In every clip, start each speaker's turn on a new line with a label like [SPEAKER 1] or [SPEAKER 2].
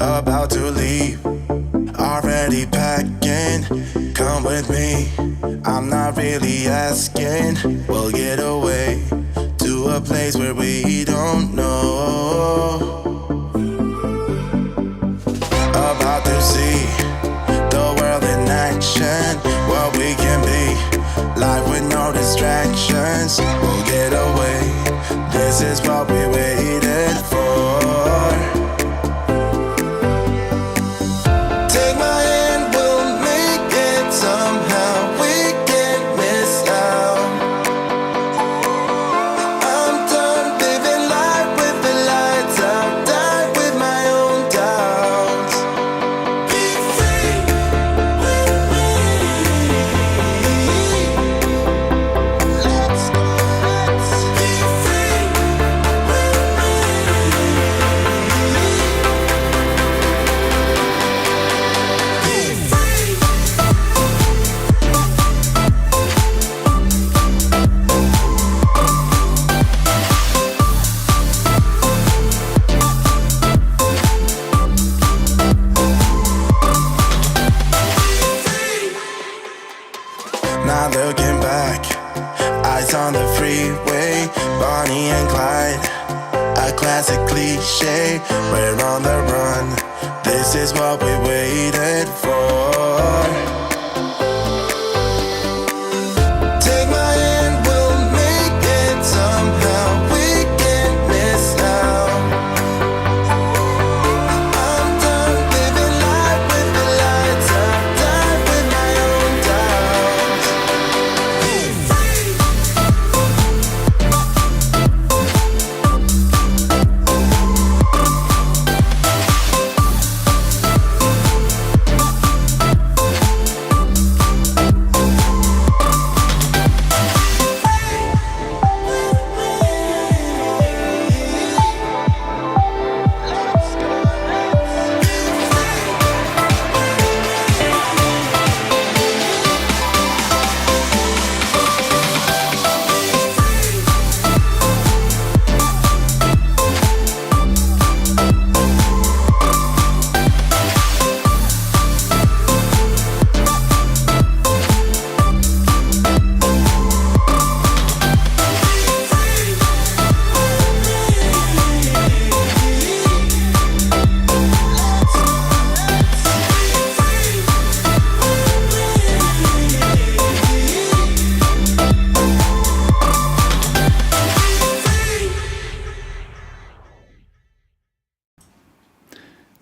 [SPEAKER 1] about to leave, already packing. Come with me, I'm not really asking. We'll get away to a place where we don't know. About to see the world in action, what we can be, life with no distractions. We'll get away, this is what we waited for. Take my hand, we'll make it somehow. We can't miss out. I'm done living life with the lights out. Die with my own doubts. Be free with me. Let's go, let's be free with me. Be free. Not looking back, eyes on the freeway, Bonnie and Clyde, a classic cliche. We're on the run, this is what we waited for. Take my hand, we'll make it somehow. We can't miss out. I'm done living life with the lights out. Die with my own doubts. Be free.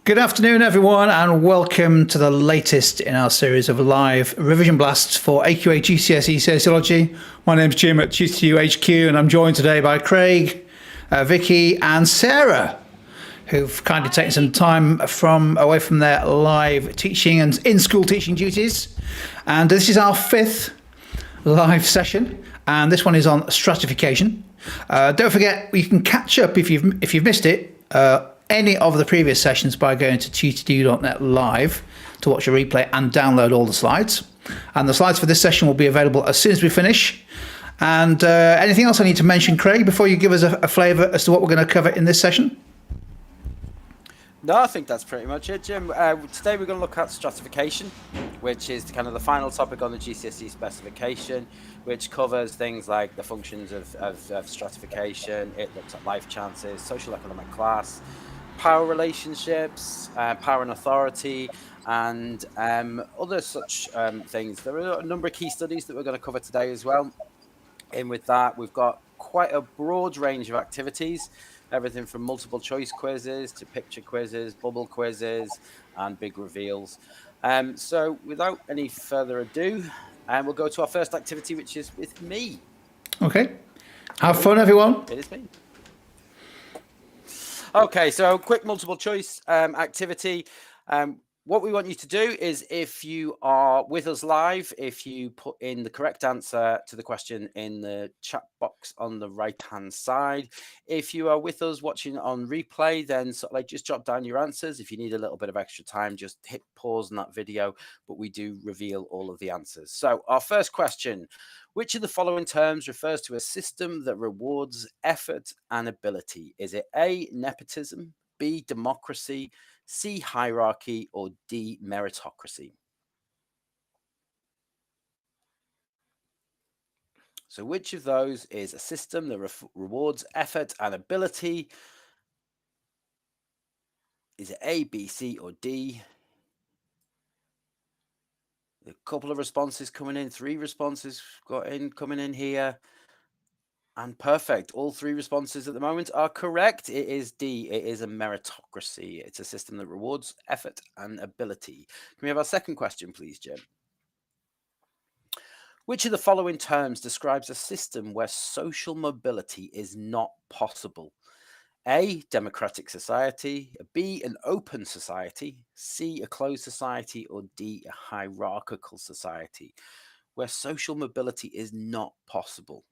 [SPEAKER 2] Good afternoon, everyone, and welcome to the latest in our series of live revision blasts for AQA GCSE Sociology. My name's Jim at GCU HQ, and I'm joined today by Craig, Vicky, and Sarah, who've kindly taken some time away from their live teaching and in-school teaching duties. And this is our fifth live session, and this one is on stratification. Don't forget, you can catch up if you've missed it. Any of the previous sessions by going to tutor.net live to watch a replay and download all the slides. And the slides for this session will be available as soon as we finish. And anything else I need to mention, Craig, before you give us a flavour as to what we're going to cover in this session?
[SPEAKER 3] No, I think that's pretty much it, Jim. Today we're going to look at stratification, which is kind of the final topic on the GCSE specification, which covers things like the functions of stratification. It looks at life chances, social economic class, power relationships, power and authority, and other such things. There are a number of key studies that we're going to cover today as well. And with that, we've got quite a broad range of activities, everything from multiple choice quizzes to picture quizzes, bubble quizzes, and big reveals. So without any further ado, we'll go to our first activity, which is with me.
[SPEAKER 2] Okay. Have fun, everyone.
[SPEAKER 3] It is me. Okay, so quick multiple choice activity. What we want you to do is, if you are with us live, if you put in the correct answer to the question in the chat box on the right-hand side. If you are with us watching on replay, then sort of like just jot down your answers. If you need a little bit of extra time, just hit pause on that video, but we do reveal all of the answers. So our first question: which of the following terms refers to a system that rewards effort and ability? Is it A, nepotism, B, democracy, C, hierarchy, or D, meritocracy? So which of those is a system that rewards effort and ability? Is it A, B, C, or D? A couple of responses coming in, 3 responses coming in here. And perfect. All 3 responses at the moment are correct. It is D. It is a meritocracy. It's a system that rewards effort and ability. Can we have our second question, please, Jim? Which of the following terms describes a system where social mobility is not possible? A, democratic society, B, an open society, C, a closed society, or D, a hierarchical society, where social mobility is not possible.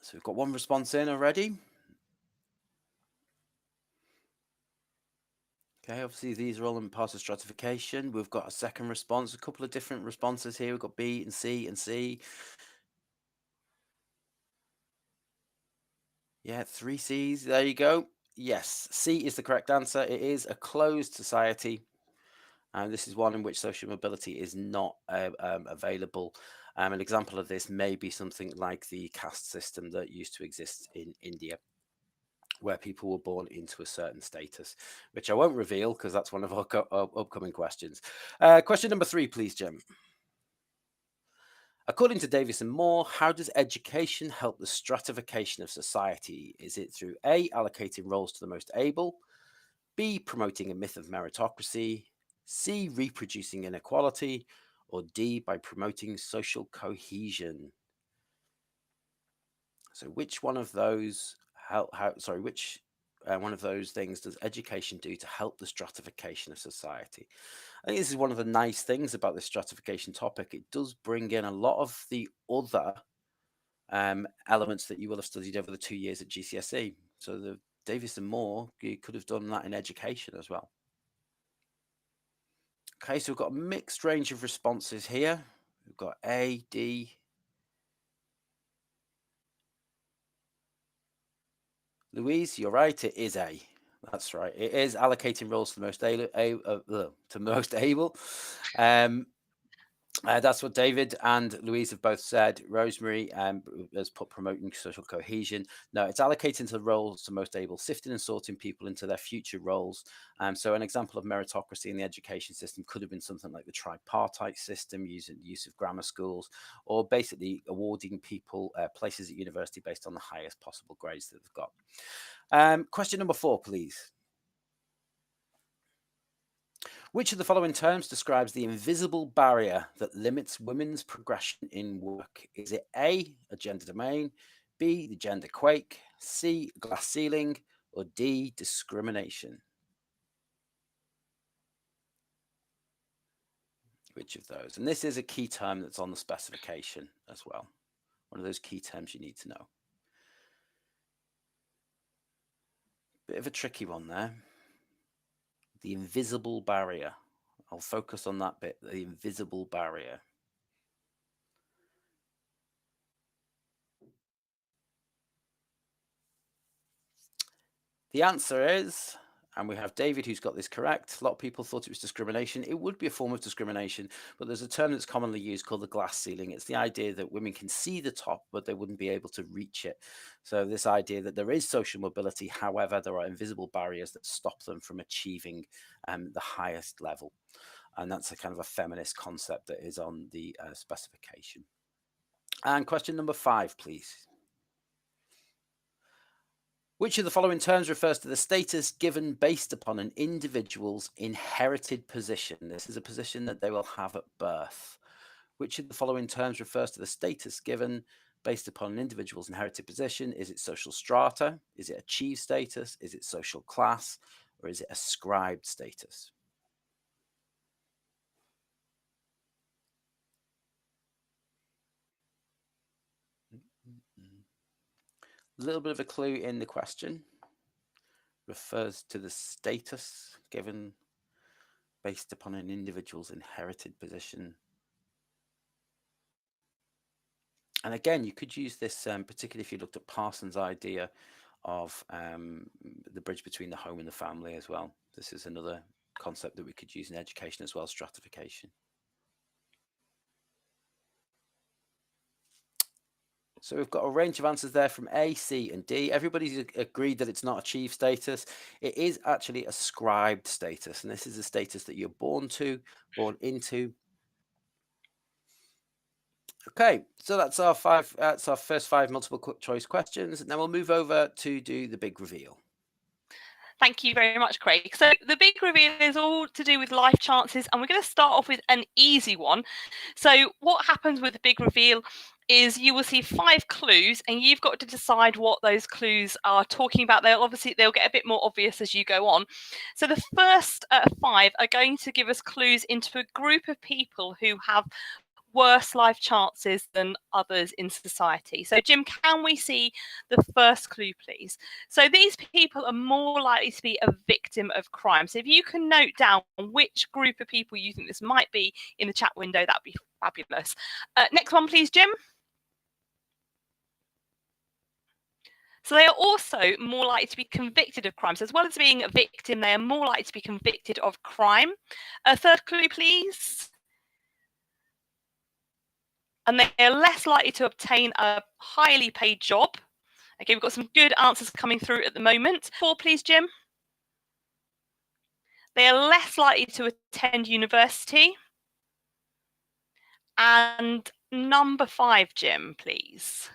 [SPEAKER 3] So we've got 1 response in already. Okay, obviously these are all in part of stratification. We've got a second response, a couple of different responses here. We've got B and C and C. Yeah, 3 C's. There you go. Yes, C is the correct answer. It is a closed society. And this is one in which social mobility is not available. An example of this may be something like the caste system that used to exist in India, where people were born into a certain status, which I won't reveal because that's one of our upcoming questions. Question number 3, please, Jim. According to Davis and Moore, how does education help the stratification of society? Is it through A, allocating roles to the most able, B, promoting a myth of meritocracy, C, reproducing inequality, or D, by promoting social cohesion? So which one of those one of those things does education do to help the stratification of society? I think this is one of the nice things about this stratification topic. It does bring in a lot of the other elements that you will have studied over the 2 years at GCSE. So the Davis and Moore, you could have done that in education as well. Okay, so we've got a mixed range of responses here. We've got A, D. Louise, you're right. It is A. That's right. It is allocating roles to the most able. That's what David and Louise have both said. Rosemary has put promoting social cohesion. No, it's allocating to the roles to most able, sifting and sorting people into their future roles. So an example of meritocracy in the education system could have been something like the tripartite system, using the use of grammar schools, or basically awarding people places at university based on the highest possible grades that they've got. Question number 4, please. Which of the following terms describes the invisible barrier that limits women's progression in work? Is it A, a gender domain, B, the gender quake, C, glass ceiling, or D, discrimination? Which of those? And this is a key term that's on the specification as well. One of those key terms you need to know. Bit of a tricky one there. The invisible barrier. I'll focus on that bit, the invisible barrier. The answer is, and we have David who's got this correct. A lot of people thought it was discrimination. It would be a form of discrimination, but there's a term that's commonly used called the glass ceiling. It's the idea that women can see the top, but they wouldn't be able to reach it. So this idea that there is social mobility, however, there are invisible barriers that stop them from achieving the highest level. And that's a kind of a feminist concept that is on the specification. And question number 5, please. Which of the following terms refers to the status given based upon an individual's inherited position? This is a position that they will have at birth. Which of the following terms refers to the status given based upon an individual's inherited position? Is it social strata? Is it achieved status? Is it social class? Or is it ascribed status? A little bit of a clue in the question. Refers to the status given based upon an individual's inherited position. And again, you could use this, particularly if you looked at Parsons' idea of the bridge between the home and the family as well. This is another concept that we could use in education as well, stratification. So we've got a range of answers there from A, C, and D. Everybody's agreed that it's not achieved status. It is actually ascribed status, and this is a status that you're born into. Okay, so that's our first 5 multiple choice questions. Now we'll move over to do the big reveal.
[SPEAKER 4] Thank you very much, Craig. So the big reveal is all to do with life chances, and we're going to start off with an easy one. So what happens with the big reveal is you will see 5 clues, and you've got to decide what those clues are talking about. They'll get a bit more obvious as you go on. So the first 5 are going to give us clues into a group of people who have worse life chances than others in society. So Jim, can we see the first clue, please? So these people are more likely to be a victim of crime. So if you can note down which group of people you think this might be in the chat window, that'd be fabulous. Next one, please, Jim. So they are also more likely to be convicted of crimes. As well as being a victim, they are more likely to be convicted of crime. Third clue, please. And they are less likely to obtain a highly paid job. Okay, we've got some good answers coming through at the moment. 4, please, Jim. They are less likely to attend university. And number 5, Jim, please.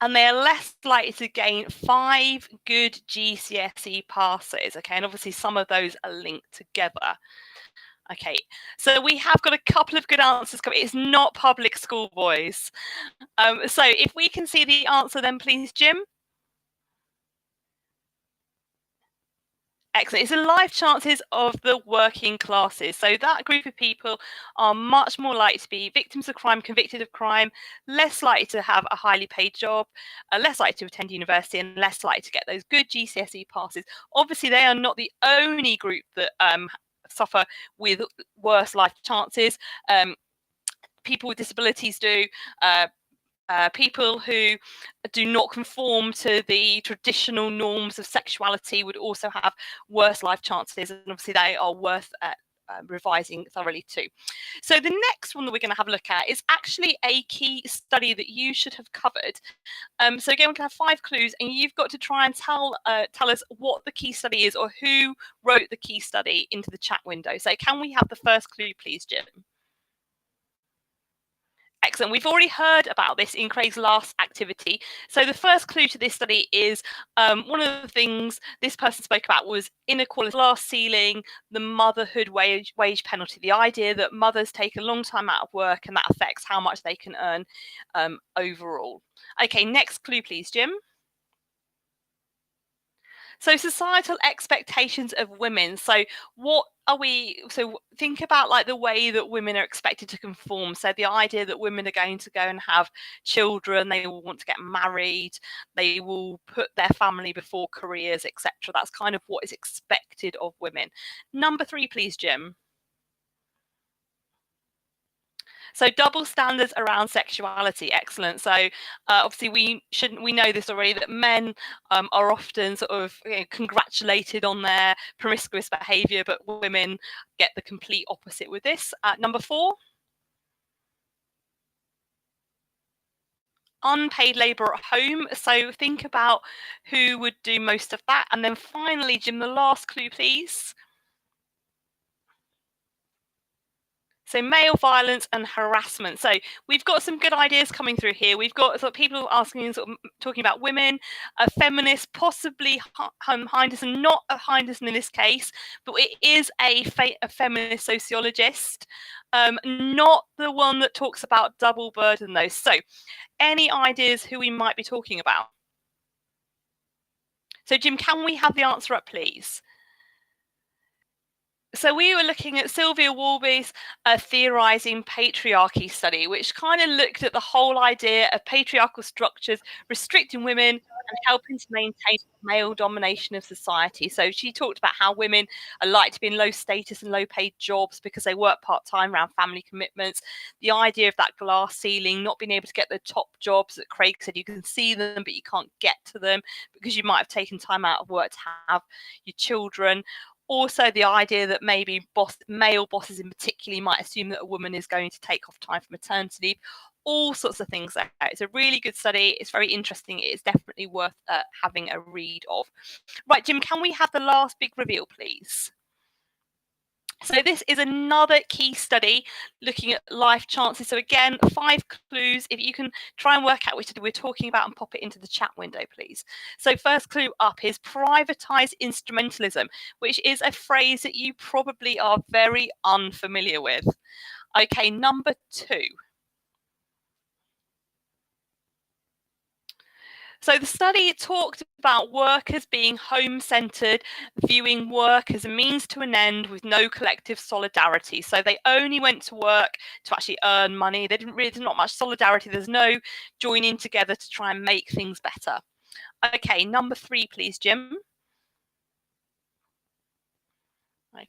[SPEAKER 4] And they are less likely to gain 5 good GCSE passes. Okay, and obviously some of those are linked together. Okay, so we have got a couple of good answers coming. It's not public school, boys. So if we can see the answer then, please, Jim. Excellent. It's the life chances of the working classes. So that group of people are much more likely to be victims of crime, convicted of crime, less likely to have a highly paid job, less likely to attend university, and less likely to get those good GCSE passes. Obviously, they are not the only group that suffer with worse life chances. People with disabilities do. People who do not conform to the traditional norms of sexuality would also have worse life chances, and obviously they are worth revising thoroughly too. So the next one that we're going to have a look at is actually a key study that you should have covered. So again, we're going to have 5 clues, and you've got to try and tell us what the key study is or who wrote the key study into the chat window. So can we have the first clue, please, Jim? Excellent. We've already heard about this in Craig's last activity. So the first clue to this study is one of the things this person spoke about was inequality, glass ceiling, the motherhood wage penalty, the idea that mothers take a long time out of work and that affects how much they can earn overall. Okay, next clue, please, Jim. So societal expectations of women. So what are we, so think about like the way that women are expected to conform. So the idea that women are going to go and have children, they will want to get married, they will put their family before careers, etc. That's kind of what is expected of women. Number 3, please, Jim. So double standards around sexuality, excellent. So obviously we know this already, that men are often sort of congratulated on their promiscuous behaviour, but women get the complete opposite with this. Number 4. Unpaid labour at home. So think about who would do most of that. And then finally, Jim, the last clue, please. So male violence and harassment. So we've got some good ideas coming through here. We've got sort of people asking, sort of talking about women, a feminist, possibly Henderson, not a Henderson in this case, but it is a feminist sociologist, not the one that talks about double burden though. So any ideas who we might be talking about? So Jim, can we have the answer up, please? So we were looking at Sylvia Warby's theorising patriarchy study, which kind of looked at the whole idea of patriarchal structures restricting women, and helping to maintain male domination of society. So she talked about how women are like to be in low status and low paid jobs because they work part-time around family commitments. The idea of that glass ceiling, not being able to get the top jobs that Craig said, you can see them but you can't get to them because you might have taken time out of work to have your children. Also, the idea that maybe male bosses in particular might assume that a woman is going to take off time for maternity leave. All sorts of things like that. It's a really good study. It's very interesting. It is definitely worth having a read of. Right, Jim, can we have the last big reveal, please? So this is another key study looking at life chances. So again, 5 clues. If you can try and work out which we're talking about and pop it into the chat window, please. So first clue up is privatized instrumentalism, which is a phrase that you probably are very unfamiliar with. Okay, number 2. So the study talked about workers being home-centred, viewing work as a means to an end with no collective solidarity. So they only went to work to actually earn money. They there's not much solidarity. There's no joining together to try and make things better. Okay, number 3, please, Jim.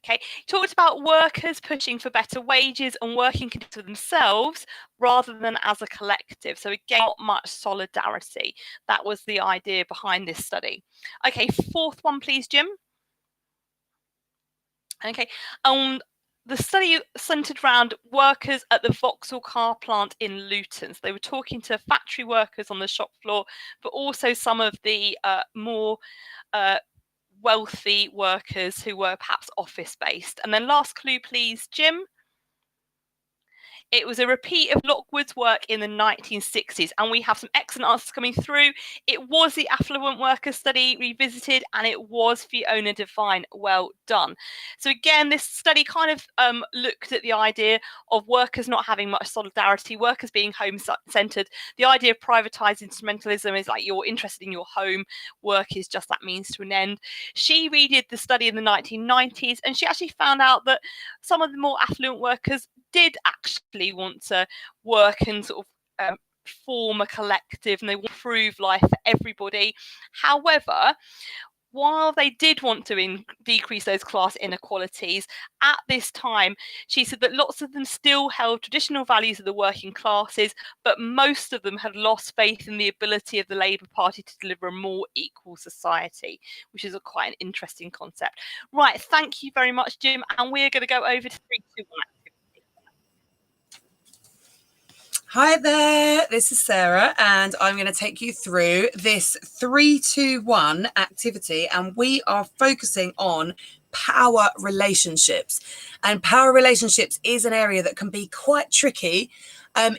[SPEAKER 4] Okay, talked about workers pushing for better wages and working for themselves rather than as a collective. So again, not much solidarity. That was the idea behind this study. Okay, 4th one, please, Jim. Okay, the study centred around workers at the Vauxhall car plant in Luton. So they were talking to factory workers on the shop floor, but also some of the more wealthy workers who were perhaps office-based. And then last clue, please, Jim. It was a repeat of Lockwood's work in the 1960s, and we have some excellent answers coming through. It was the Affluent Worker Study revisited, and it was Fiona Devine. Well done. So again, this study kind of looked at the idea of workers not having much solidarity, workers being home-centred. The idea of privatised instrumentalism is like you're interested in your home, work is just that means to an end. She redid the study in the 1990s, and she actually found out that some of the more affluent workers did actually want to work and sort of form a collective, and they want to improve life for everybody. However, while they did want to decrease those class inequalities, at this time, she said that lots of them still held traditional values of the working classes, but most of them had lost faith in the ability of the Labour Party to deliver a more equal society, which is quite an interesting concept. Right, thank you very much, Jim, and we're going to go over to 3, 2, 1.
[SPEAKER 5] Hi there, this is Sarah, and I'm going to take you through this 3-2-1 activity, and we are focusing on power relationships. And power relationships is an area that can be quite tricky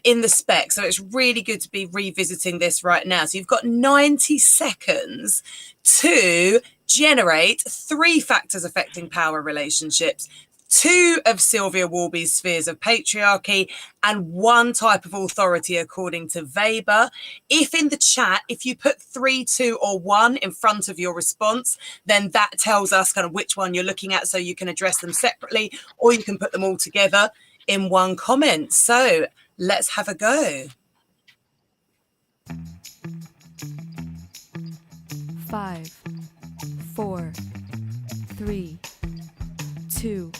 [SPEAKER 5] in the spec, so it's really good to be revisiting this right now. So you've got 90 seconds to generate 3 factors affecting power relationships, 2 of Sylvia Warby's spheres of patriarchy, and 1 type of authority according to Weber. If in the chat, if you put 3, 2, or 1 in front of your response, then that tells us kind of which one you're looking at, so you can address them separately, or you can put them all together in 1 comment. So let's have a go.
[SPEAKER 6] 5, 4, 3, 2,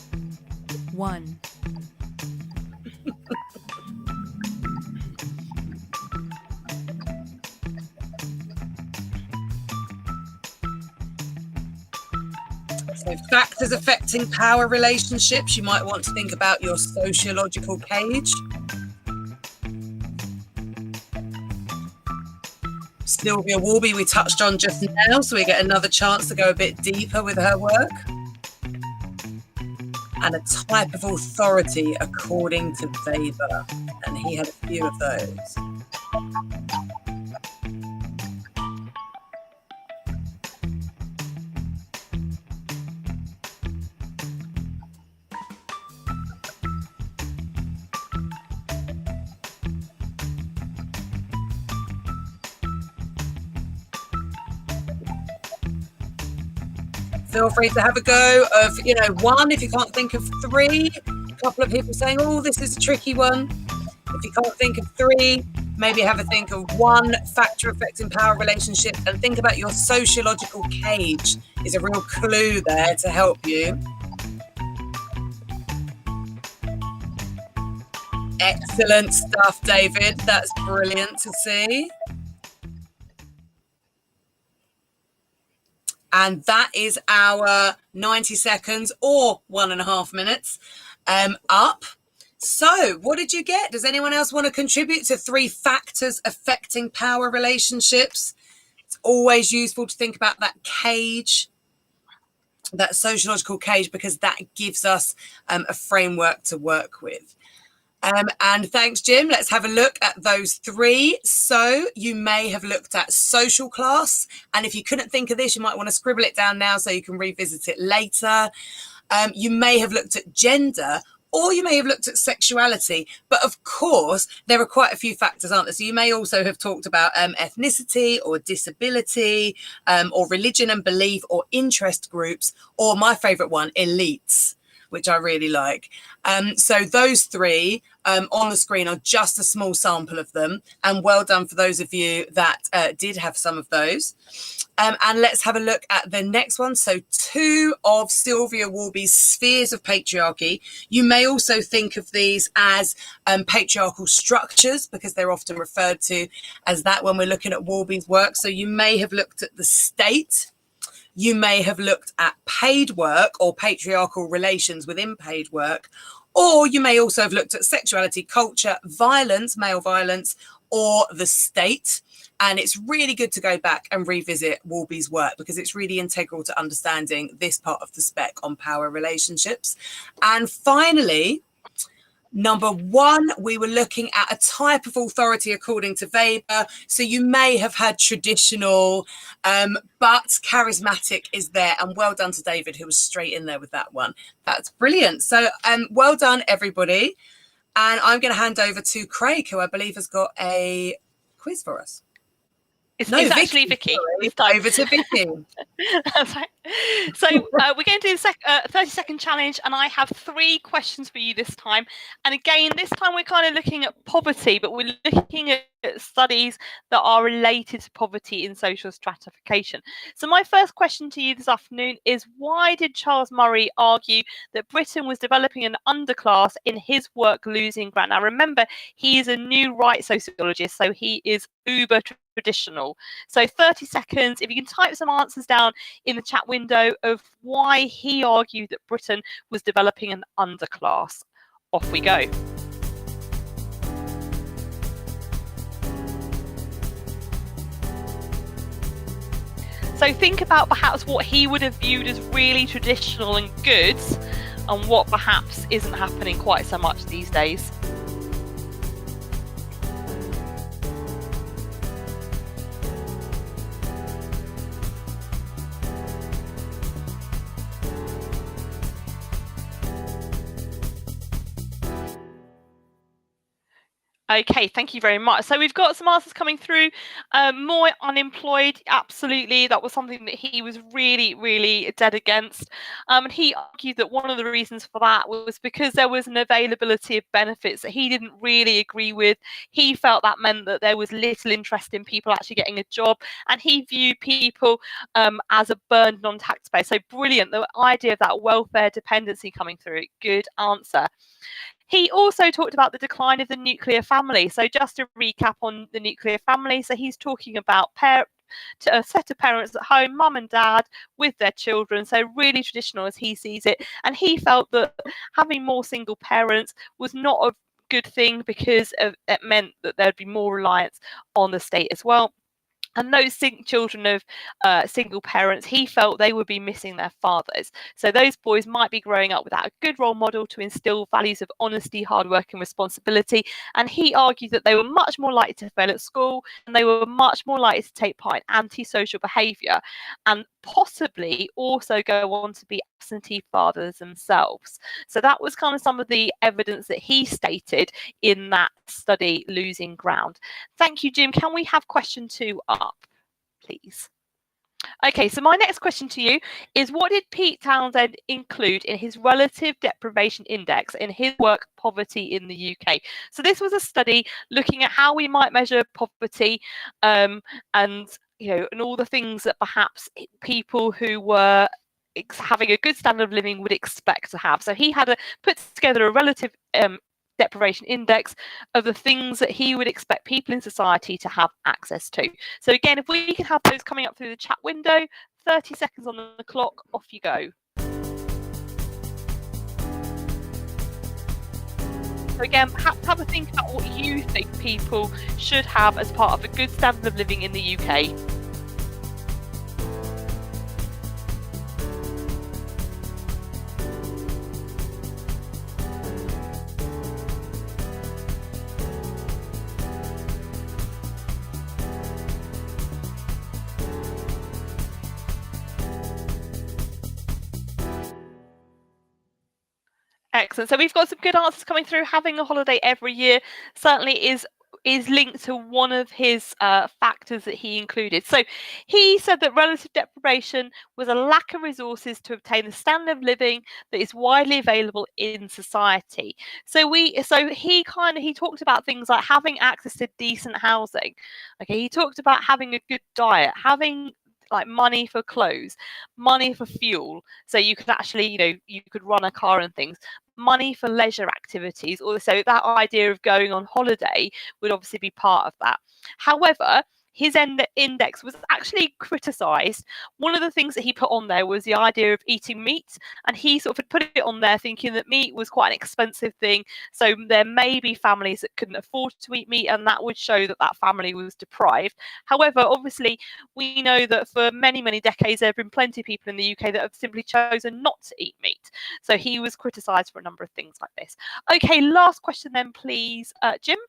[SPEAKER 6] 1. So
[SPEAKER 5] factors affecting power relationships, you might want to think about your sociological cage. Sylvia Warby we touched on just now, so we get another chance to go a bit deeper with her work. And a type of authority according to Weber, and he had a few of those. Feel free to have a go of, 1 if you can't think of 3. A couple of people saying, oh, this is a tricky one. If you can't think of 3, maybe have a think of one factor affecting power relationships and think about your sociological cage is a real clue there to help you. Excellent stuff, David. That's brilliant to see. And that is our 90 seconds or 1.5 minutes up. So what did you get? Does anyone else want to contribute to 3 factors affecting power relationships? It's always useful to think about that cage, that sociological cage, because that gives us a framework to work with. And thanks, Jim. Let's have a look at those 3. So you may have looked at social class. And if you couldn't think of this, you might want to scribble it down now so you can revisit it later. You may have looked at gender, or you may have looked at sexuality. But of course, there are quite a few factors, aren't there? So you may also have talked about ethnicity or disability or religion and belief or interest groups, or my favourite one, elites, which I really like. So those 3 on the screen are just a small sample of them. And well done for those of you that did have some of those. And let's have a look at the next one. So 2 of Sylvia Warby's spheres of patriarchy. You may also think of these as patriarchal structures, because they're often referred to as that when we're looking at Warby's work. So you may have looked at the state. You may have looked at paid work or patriarchal relations within paid work, or you may also have looked at sexuality, culture, violence, male violence, or the state. And it's really good to go back and revisit Warby's work because it's really integral to understanding this part of the spec on power relationships. And finally, number 1, we were looking at a type of authority according to Weber. So you may have had traditional, but charismatic is there. And well done to David, who was straight in there with that one. That's brilliant. So well done, everybody. And I'm going to hand over to Craig, who I believe has got a quiz for us.
[SPEAKER 4] It's actually Vicky.
[SPEAKER 5] Over to Vicky.
[SPEAKER 4] That's right. So we're going to do the 30-second challenge, and I have 3 questions for you this time. And again, this time we're kind of looking at poverty, but we're looking at studies that are related to poverty in social stratification. So my first question to you this afternoon is, why did Charles Murray argue that Britain was developing an underclass in his work Losing Ground? Now remember, he is a new right sociologist, so he is uber traditional. So 30 seconds, if you can type some answers down in the chat window of why he argued that Britain was developing an underclass. Off we go. So think about perhaps what he would have viewed as really traditional and good, and what perhaps isn't happening quite so much these days. Okay, thank you very much. So we've got some answers coming through. More unemployed, absolutely. That was something that he was really, really dead against. And he argued that one of the reasons for that was because there was an availability of benefits that he didn't really agree with. He felt that meant that there was little interest in people actually getting a job, and he viewed people as a burden on taxpayers. So brilliant, the idea of that welfare dependency coming through. Good answer. He also talked about the decline of the nuclear family. So just to recap on the nuclear family, so he's talking about a set of parents at home, mum and dad with their children, so really traditional as he sees it. And he felt that having more single parents was not a good thing because it meant that there'd be more reliance on the state as well. And those children of single parents, he felt they would be missing their fathers. So those boys might be growing up without a good role model to instill values of honesty, hard work and responsibility. And he argued that they were much more likely to fail at school, and they were much more likely to take part in antisocial behaviour, and possibly also go on to be absentee fathers themselves. So that was kind of some of the evidence that he stated in that study, Losing Ground. Thank you, Jim. Can we have question 2 up, please? Okay, so my next question to you is, what did Pete Townsend include in his relative deprivation index in his work Poverty in the UK? So this was a study looking at how we might measure poverty, and and all the things that perhaps people who were having a good standard of living would expect to have. So he had put together a relative deprivation index of the things that he would expect people in society to have access to. So again, if we can have those coming up through the chat window, 30 seconds on the clock, off you go. So again, perhaps have a think about what you think people should have as part of a good standard of living in the UK. Excellent. So we've got some good answers coming through. Having a holiday every year certainly is linked to one of his factors that he included. So he said that relative deprivation was a lack of resources to obtain the standard of living that is widely available in society. So he talked about things like having access to decent housing. Okay, he talked about having a good diet, having like money for clothes, money for fuel, so you could actually, you could run a car and things, money for leisure activities. Also, that idea of going on holiday would obviously be part of that. However, his index was actually criticised. One of the things that he put on there was the idea of eating meat, and he sort of put it on there thinking that meat was quite an expensive thing, so there may be families that couldn't afford to eat meat, and that would show that that family was deprived. However, obviously, we know that for many, many decades, there have been plenty of people in the UK that have simply chosen not to eat meat. So he was criticised for a number of things like this. Okay, last question then, please, Jim.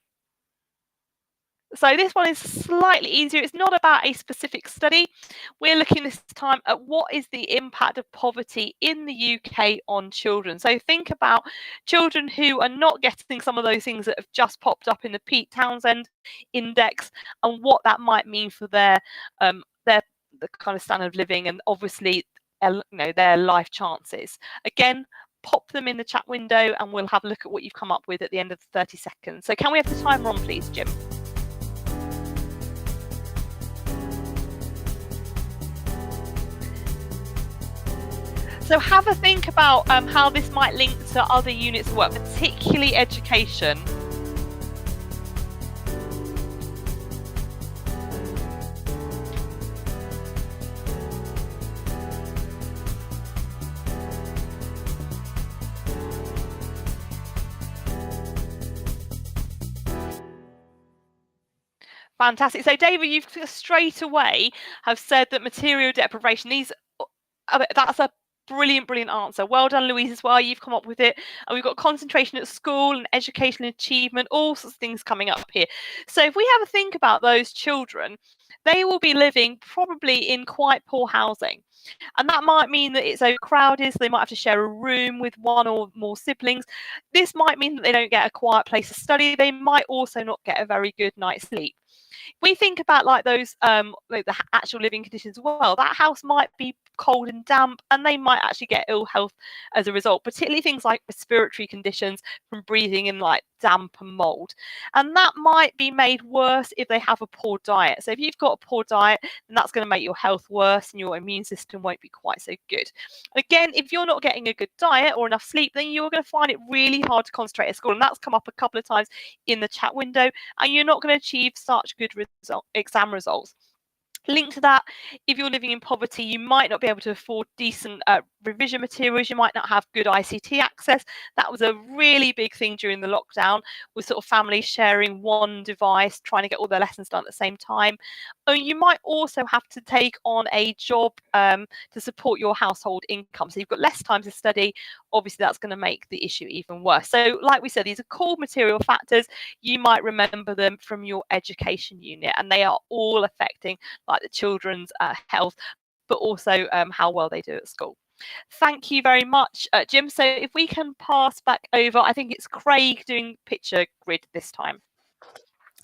[SPEAKER 4] So this one is slightly easier. It's not about a specific study. We're looking this time at what is the impact of poverty in the UK on children. So think about children who are not getting some of those things that have just popped up in the Pete Townsend index, and what that might mean for their the kind of standard of living, and obviously their life chances. Again, pop them in the chat window and we'll have a look at what you've come up with at the end of the 30 seconds. So can we have the timer on, please, Jim? So have a think about how this might link to other units of work, particularly education. Fantastic. So David, you've straight away have said that material deprivation, that's a brilliant answer. Well done, Louise, as well. You've come up with it. And we've got concentration at school and educational achievement, all sorts of things coming up here. So if we have a think about those children, they will be living probably in quite poor housing. And that might mean that it's overcrowded, so they might have to share a room with one or more siblings. This might mean that they don't get a quiet place to study. They might also not get a very good night's sleep. We think about like those like the actual living conditions as well. That house might be cold and damp, and they might actually get ill health as a result, particularly things like respiratory conditions from breathing in like damp and mold. And that might be made worse if they have a poor diet. So if you've got a poor diet, then that's going to make your health worse and your immune system won't be quite so good. Again, if you're not getting a good diet or enough sleep, then you're going to find it really hard to concentrate at school. And that's come up a couple of times in the chat window, and you're not going to achieve such good exam results. Linked to that, if you're living in poverty, you might not be able to afford decent revision materials. You might not have good ICT access. That was a really big thing during the lockdown, with sort of families sharing one device, trying to get all their lessons done at the same time. You might also have to take on a job to support your household income. So you've got less time to study. Obviously, that's going to make the issue even worse. So like we said, these are core material factors. You might remember them from your education unit, and they are all affecting like the children's health, but also how well they do at school. Thank you very much, Jim. So if we can pass back over, I think it's Craig doing picture grid this time.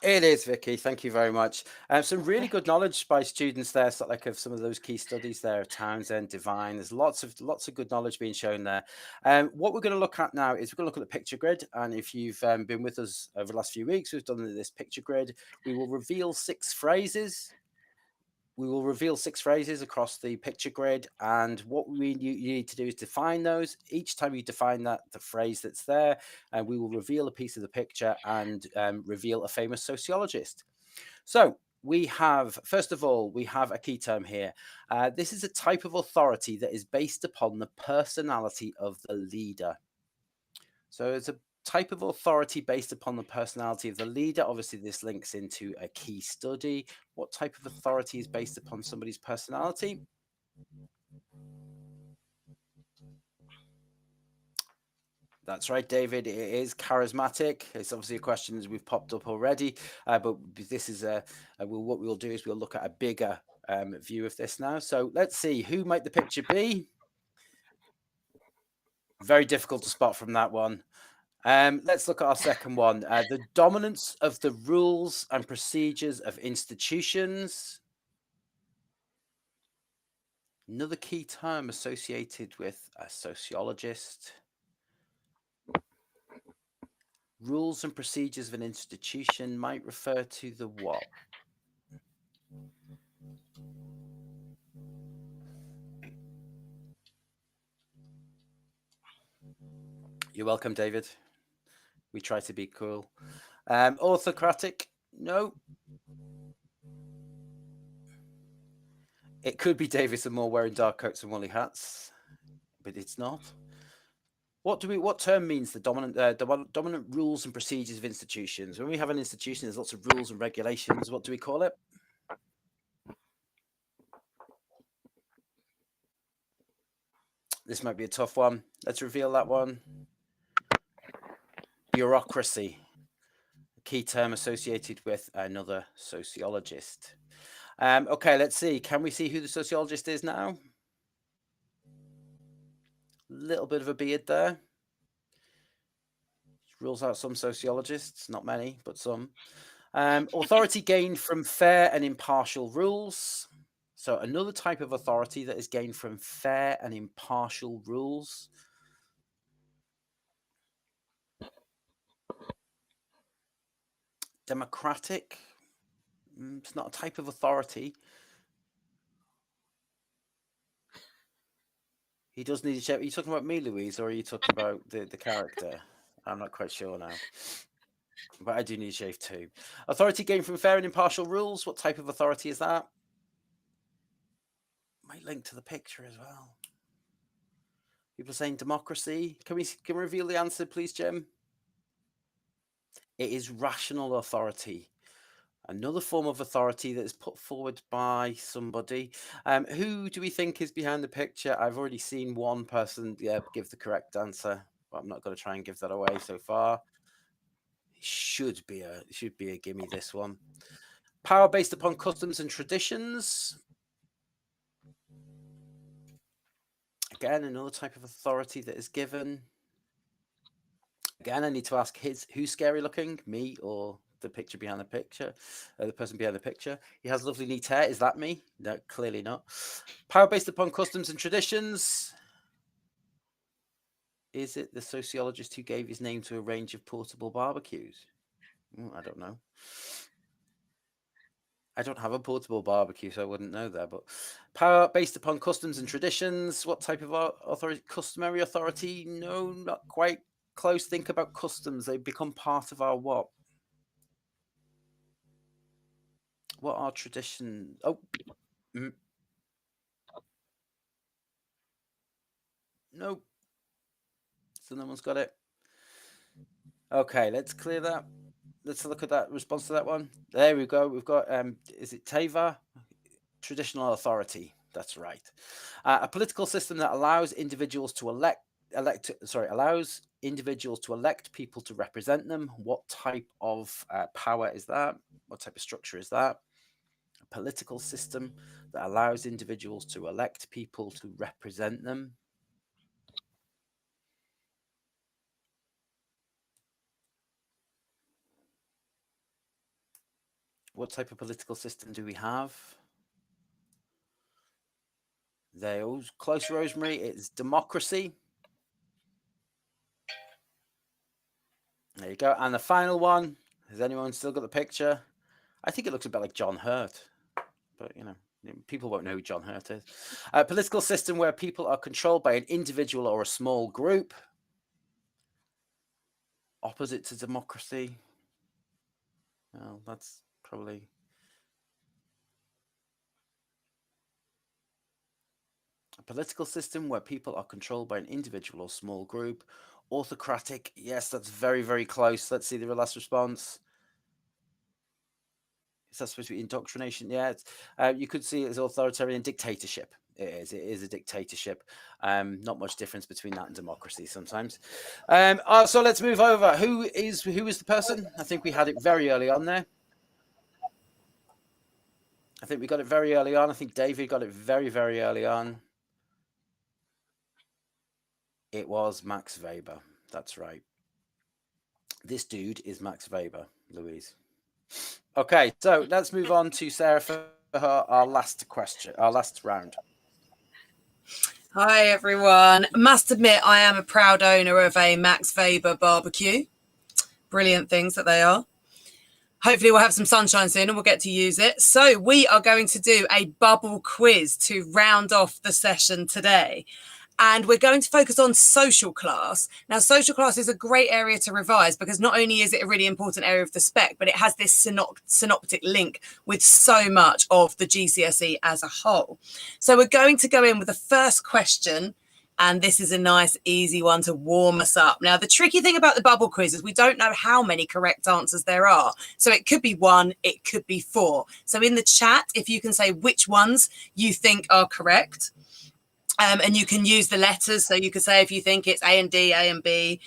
[SPEAKER 3] It is, Vicky. Thank you very much. Some really good knowledge by students there, sort of like of some of those key studies there, Townsend, Divine. There's lots of good knowledge being shown there. What we're going to look at now is we're going to look at the picture grid. And if you've been with us over the last few weeks, we've done this picture grid. We will reveal 6 phrases. We will reveal 6 phrases across the picture grid, and what you need to do is define those. Each time you define the phrase that's there, and we will reveal a piece of the picture and reveal a famous sociologist. So we have, first of all, we have a key term here. This is a type of authority that is based upon the personality of the leader. So it's a type of authority based upon the personality of the leader. Obviously, this links into a key study. What type of authority is based upon somebody's personality? That's right, David. It is charismatic. It's obviously a question that we've popped up already, but this is what we'll do is we'll look at a bigger view of this now. So let's see, who might the picture be? Very difficult to spot from that one. Let's look at our second one. The dominance of the rules and procedures of institutions. Another key term associated with a sociologist. Rules and procedures of an institution might refer to the what? You're welcome, David. We try to be cool. Autocratic? No. It could be Davis and Moore wearing dark coats and woolly hats, but it's not. What term means the dominant rules and procedures of institutions? When we have an institution, there's lots of rules and regulations. What do we call it? This might be a tough one. Let's reveal that one. Bureaucracy, a key term associated with another sociologist. Okay, let's see. Can we see who the sociologist is now? Little bit of a beard there. Rules out some sociologists, not many, but some. Authority gained from fair and impartial rules. So another type of authority that is gained from fair and impartial rules. Democratic. It's not a type of authority. He does need to check. Are you talking about me, Louise, or are you talking about the character? I'm not quite sure now. But I do need to shave too. Authority gained from fair and impartial rules. What type of authority is that? Might link to the picture as well. People saying democracy. Can we reveal the answer, please, Jim? It is rational authority. Another form of authority that is put forward by somebody. Who do we think is behind the picture? I've already seen one person give the correct answer, but I'm not going to try and give that away so far. It should be a gimme, this one. Power based upon customs and traditions. Again, another type of authority that is given. Again, I need to ask, who's scary looking, me or the picture behind the picture, the person behind the picture? He has lovely neat hair. Is that me? No, clearly not. Power based upon customs and traditions. Is it the sociologist who gave his name to a range of portable barbecues? I don't know. I don't have a portable barbecue, so I wouldn't know that. But power based upon customs and traditions. What type of authority? Customary authority? No, not quite. Close. Think about customs. They become part of our what? What are traditions? Oh, no. So no one's got it. Okay, let's clear that. Let's look at that response to that one. There we go. We've got, is it Teva? Traditional authority. That's right. A political system that allows individuals to elect people to represent them. What type of power is that? What type of structure is that? A political system that allows individuals to elect people to represent them. What type of political system do we have? They're all close, Rosemary. It's democracy. There you go. And the final one. Has anyone still got the picture? I think it looks a bit like John Hurt, but people won't know who John Hurt is. A political system where people are controlled by an individual or a small group. Opposite to democracy. Well, that's probably... A political system where people are controlled by an individual or small group. Autocratic. Yes, that's very, very close. Let's see the last response. Is that supposed to be indoctrination? Yeah, you could see it as authoritarian dictatorship. It is a dictatorship. Not much difference between that and democracy sometimes. So let's move over. Who is the person? I think we had it very early on there. I think we got it very early on. I think David got it very, very early on. It was Max Weber. That's right. This dude is Max Weber, Louise. Okay, so let's move on to Sarah for our last question, our last round.
[SPEAKER 5] Hi, everyone. Must admit, I am a proud owner of a Max Weber barbecue. Brilliant things that they are. Hopefully we'll have some sunshine soon and we'll get to use it. So we are going to do a bubble quiz to round off the session today. And we're going to focus on social class. Now, social class is a great area to revise because not only is it a really important area of the spec, but it has this synoptic link with so much of the GCSE as a whole. So we're going to go in with the first question. And this is a nice, easy one to warm us up. Now, the tricky thing about the bubble quiz is we don't know how many correct answers there are. So it could be 1, it could be 4. So in the chat, if you can say which ones you think are correct, and you can use the letters. So you could say if you think it's A and D, A and B.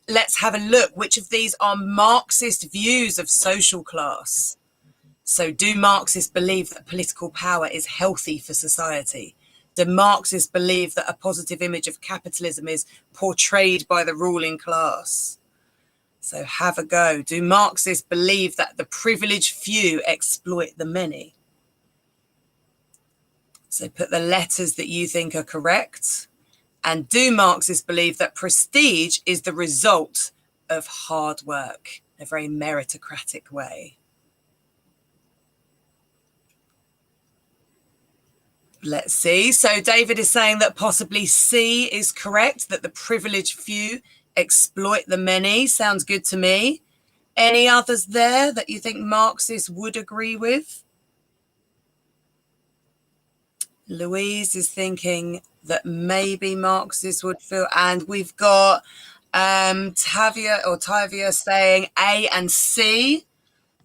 [SPEAKER 5] Let's have a look. Which of these are Marxist views of social class? So do Marxists believe that political power is healthy for society? Do Marxists believe that a positive image of capitalism is portrayed by the ruling class? So have a go. Do Marxists believe that the privileged few exploit the many? So put the letters that you think are correct. And do Marxists believe that prestige is the result of hard work in a very meritocratic way? Let's see. So David is saying that possibly C is correct, that the privileged few exploit the many. Sounds good to me. Any others there that you think Marxists would agree with? Louise is thinking that maybe Marxists would feel, and we've got Tavia saying A and C.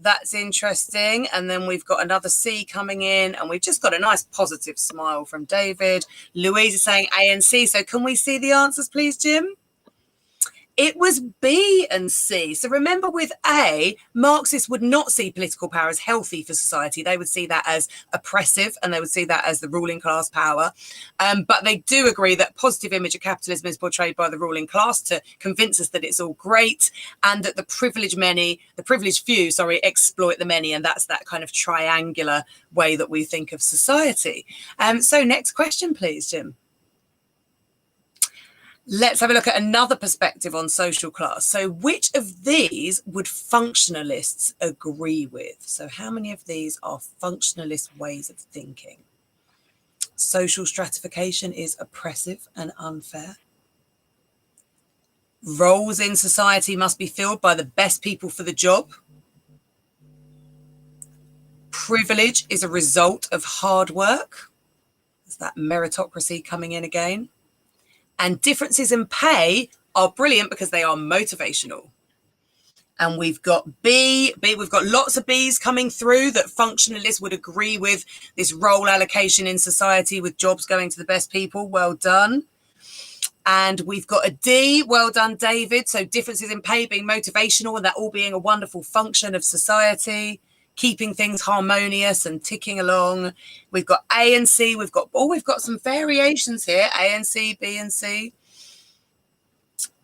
[SPEAKER 5] That's interesting. And then we've got another C coming in, and we've just got a nice positive smile from David. Louise is saying A and C. So can we see the answers, please, Jim? It was B and C. So remember, with A, Marxists would not see political power as healthy for society. They would see that as oppressive, and they would see that as the ruling class power. But they do agree that positive image of capitalism is portrayed by the ruling class to convince us that it's all great, and that the privileged few, exploit the many. And that's that kind of triangular way that we think of society. So next question, please, Jim. Let's have a look at another perspective on social class. So which of these would functionalists agree with? So how many of these are functionalist ways of thinking? Social stratification is oppressive and unfair. Roles in society must be filled by the best people for the job. Privilege is a result of hard work. Is that meritocracy coming in again? And differences in pay are brilliant because they are motivational. And we've got B. We've got lots of Bs coming through that functionalists would agree with this role allocation in society with jobs going to the best people. Well done. And we've got a D. Well done, David. So differences in pay being motivational and that all being a wonderful function of society, keeping things harmonious and ticking along. We've got A and C. We've got some variations here. A and C, B and C.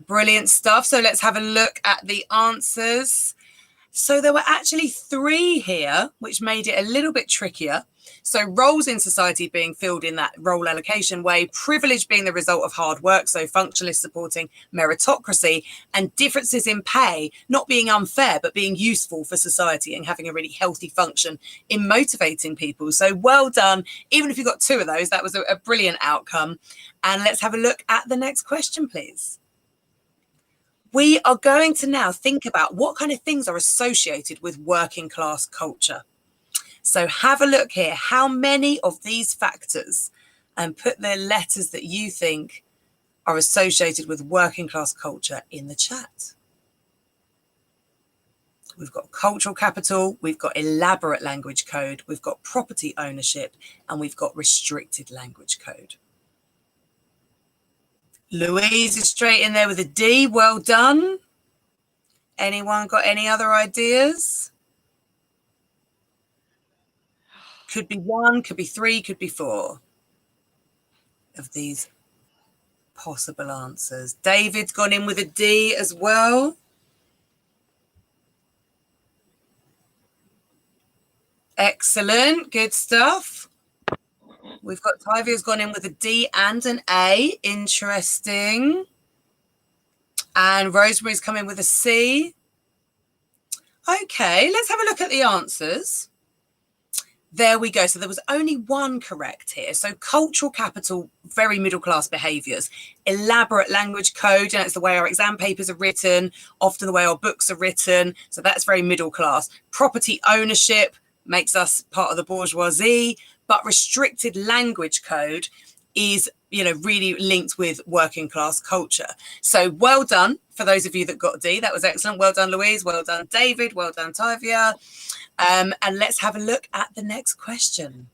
[SPEAKER 5] Brilliant stuff. So let's have a look at the answers. So there were actually 3 here, which made it a little bit trickier. So roles in society being filled in that role allocation way, privilege being the result of hard work, so functionalists supporting meritocracy, and differences in pay not being unfair, but being useful for society and having a really healthy function in motivating people. So well done. Even if you got 2 of those, that was a brilliant outcome. And let's have a look at the next question, please. We are going to now think about what kind of things are associated with working class culture. So have a look here. How many of these factors, and put the letters that you think are associated with working class culture in the chat. We've got cultural capital, we've got elaborate language code, we've got property ownership, and we've got restricted language code. Louise is straight in there with a D. Well done. Anyone got any other ideas? Could be 1, could be 3, could be 4 of these possible answers. David's gone in with a D as well. Excellent, good stuff. We've got Tyvia's gone in with a D and an A. Interesting. And Rosemary's come in with a C. Okay, let's have a look at the answers. There we go. So there was only 1 correct here. So cultural capital, very middle class behaviours. Elaborate language code, and it's the way our exam papers are written, often the way our books are written. So that's very middle class. Property ownership makes us part of the bourgeoisie, but restricted language code is, you know, really linked with working class culture. So well done for those of you that got D. That was excellent. Well done, Louise. Well done, David. Well done, Tyvia. And let's have a look at the next question.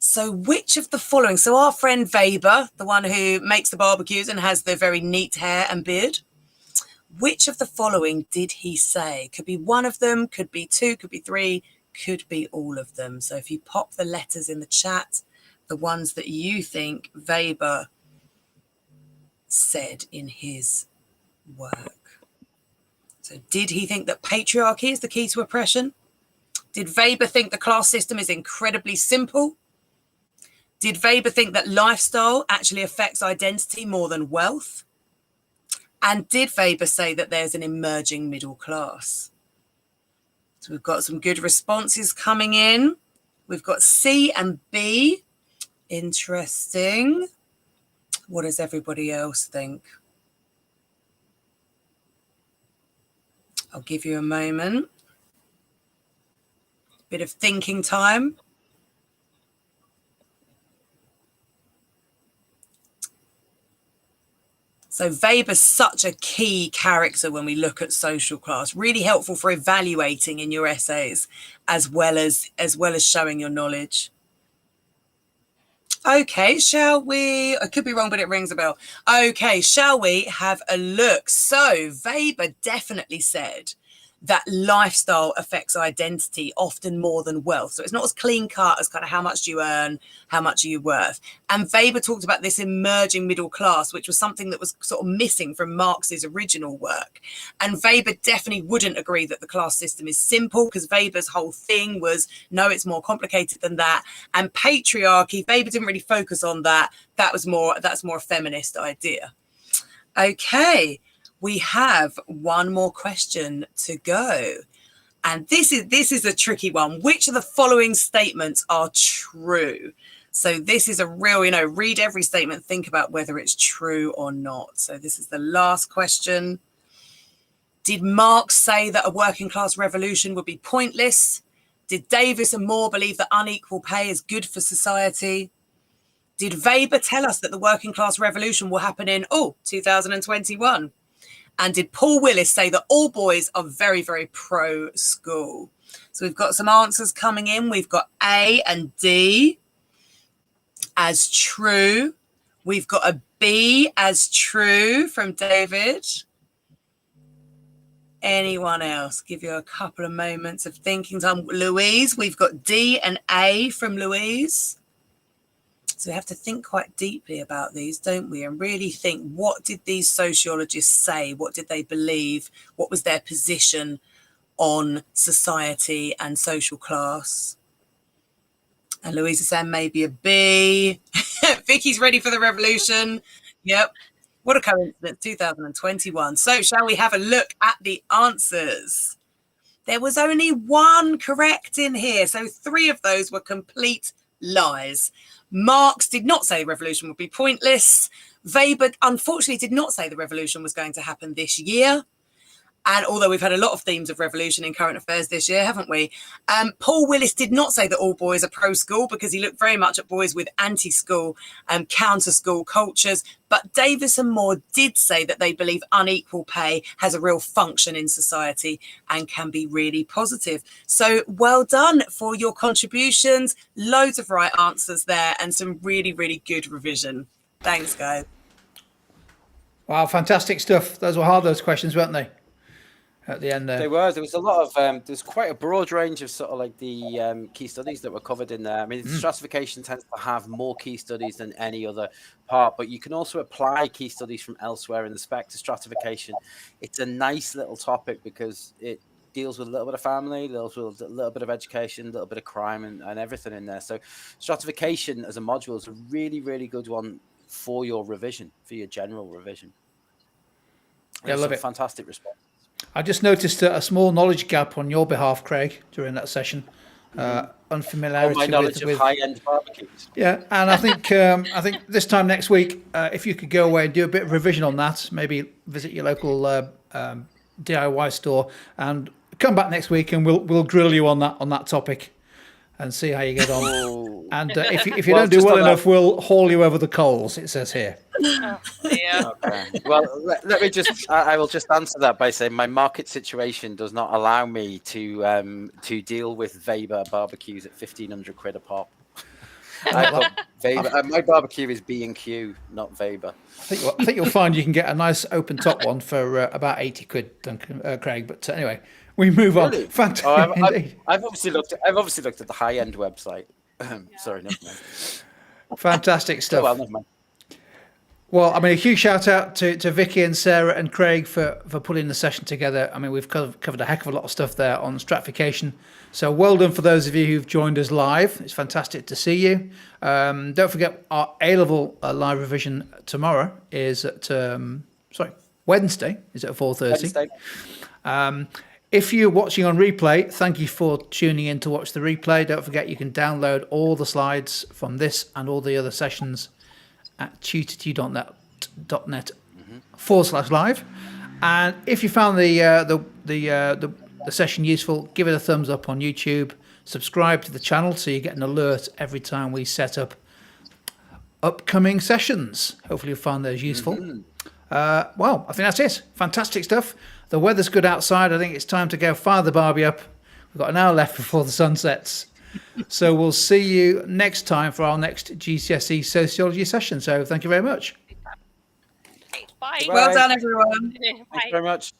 [SPEAKER 5] So which of the following, so our friend Weber, the one who makes the barbecues and has the very neat hair and beard, which of the following did he say? Could be 1 of them, could be 2, could be 3, could be all of them. So if you pop the letters in the chat, the ones that you think Weber said in his work. So did he think that patriarchy is the key to oppression? Did Weber think the class system is incredibly simple? Did Weber think that lifestyle actually affects identity more than wealth? And did Weber say that there's an emerging middle class? So we've got some good responses coming in. We've got C and B. Interesting. What does everybody else think? I'll give you a moment. Bit of thinking time. So Weber's such a key character when we look at social class, really helpful for evaluating in your essays, as well as showing your knowledge. Okay, shall we? I could be wrong, but it rings a bell. Okay, shall we have a look? So Weber definitely said that lifestyle affects identity often more than wealth. So it's not as clean cut as kind of how much do you earn, how much are you worth. And Weber talked about this emerging middle class, which was something that was sort of missing from Marx's original work. And Weber definitely wouldn't agree that the class system is simple, because Weber's whole thing was, no, it's more complicated than that. And patriarchy, Weber didn't really focus on that. That's more a feminist idea. Okay. We have 1 more question to go. And this is a tricky one. Which of the following statements are true? So this is a real, read every statement, think about whether it's true or not. So this is the last question. Did Marx say that a working class revolution would be pointless? Did Davis and Moore believe that unequal pay is good for society? Did Weber tell us that the working class revolution will happen in 2021? And did Paul Willis say that all boys are very, very pro-school? So we've got some answers coming in. We've got A and D as true. We've got a B as true from David. Anyone else? Give you a couple of moments of thinking time. Louise, we've got D and A from Louise. So we have to think quite deeply about these, don't we? And really think, what did these sociologists say? What did they believe? What was their position on society and social class. And Louisa said maybe a B. Vicky's ready for the revolution. Yep. What a coincidence, 2021. So shall we have a look at the answers? There was only one correct in here. So 3 of those were complete lies. Marx did not say the revolution would be pointless. Weber unfortunately did not say the revolution was going to happen this year. And although we've had a lot of themes of revolution in current affairs this year, haven't we? Paul Willis did not say that all boys are pro-school because he looked very much at boys with anti-school and counter-school cultures. But Davis and Moore did say that they believe unequal pay has a real function in society and can be really positive. So well done for your contributions. Loads of right answers there and some really, really good revision. Thanks, guys.
[SPEAKER 2] Wow, fantastic stuff. Those were hard, those questions, weren't they? At the end there.
[SPEAKER 3] There was a lot of there's quite a broad range of sort of like the key studies that were covered in there. I mean, stratification tends to have more key studies than any other part, but you can also apply key studies from elsewhere in the spec to stratification. It's a nice little topic because it deals with a little bit of family, deals with a little bit of education, a little bit of crime and everything in there. So stratification as a module is a really, really good one for your revision, for your general revision.
[SPEAKER 2] Yeah, I love it.
[SPEAKER 3] Fantastic response.
[SPEAKER 2] I just noticed a small knowledge gap on your behalf, Craig, during that session. Unfamiliarity
[SPEAKER 3] my knowledge of high-end barbecues.
[SPEAKER 2] Yeah, and I think this time next week, if you could go away and do a bit of revision on that, maybe visit your local DIY store and come back next week, and we'll grill you on that topic and see how you get on.
[SPEAKER 3] Oh.
[SPEAKER 2] And if you don't do well enough, we'll haul you over the coals. It says here.
[SPEAKER 4] Oh, yeah.
[SPEAKER 3] Okay. Well, let me just. I will just answer that by saying my market situation does not allow me to deal with Weber barbecues at 1,500 quid a pop. Weber, my barbecue is B&Q, not Weber.
[SPEAKER 2] I think you'll find you can get a nice open top one for about 80 quid, Duncan, Craig. But anyway, we move on.
[SPEAKER 3] Really?
[SPEAKER 2] Fantastic.
[SPEAKER 3] I've obviously looked at the high end website. Sorry, never mind.
[SPEAKER 2] Fantastic stuff.
[SPEAKER 3] Well, never mind.
[SPEAKER 2] Well, I mean, a huge shout out to Vicky and Sarah and Craig for putting the session together. I mean, we've covered a heck of a lot of stuff there on stratification. So well done for those of you who've joined us live. It's fantastic to see you. Don't forget our A-level live revision tomorrow is at, Wednesday is at 4:30.
[SPEAKER 3] Wednesday.
[SPEAKER 2] If you're watching on replay, thank you for tuning in to watch the replay. Don't forget you can download all the slides from this and all the other sessions at tutor2.net/live. And if you found the session useful, give it a thumbs up on YouTube. Subscribe to the channel so you get an alert every time we set up upcoming sessions. Hopefully you'll find those useful. Well, I think that's it. Fantastic stuff. The weather's good outside. I think it's time to go fire the barbie up. We've got an hour left before the sun sets. So we'll see you next time for our next GCSE Sociology session. So thank you very much.
[SPEAKER 4] Bye.
[SPEAKER 5] Well done, everyone.
[SPEAKER 4] Bye.
[SPEAKER 3] Thank you very much.